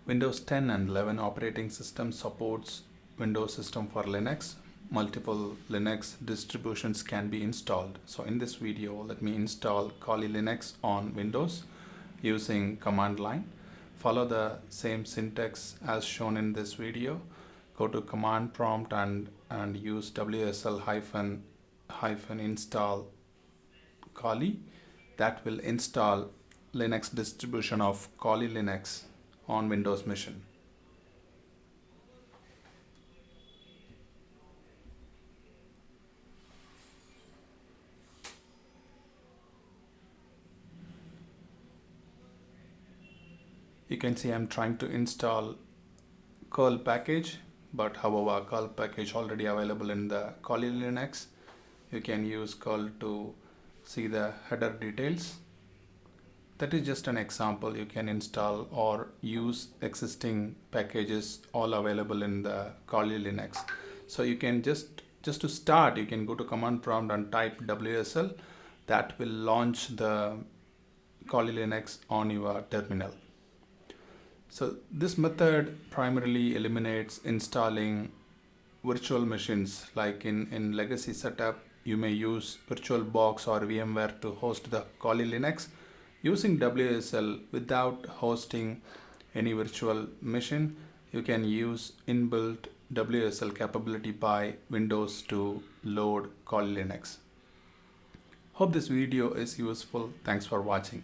Windows 10 and 11 operating system supports Windows system for Linux. Multiple Linux distributions can be installed. So in this video, let me install kalilinux on Windows using command line. Follow the same syntax as shown in this video. Go to command prompt and use WSL hyphen install kali. That will install Linux distribution of kalilinux on Windows machine. You can see I'm trying to install curl package, but however curl package already available in the kalilinux. You can use curl to see the header details. That is just an example. You can install or use existing packages all available in the kalilinux. So you can just to start, you can go to command prompt and type WSL. That will launch the kalilinux on your terminal. So this method primarily eliminates installing virtual machines. Like in legacy setup, you may use VirtualBox or VMware to host the kalilinux. Using WSL without hosting any virtual machine, you can use inbuilt WSL capability by Windows to load kalilinux. Hope this video is useful. Thanks for watching.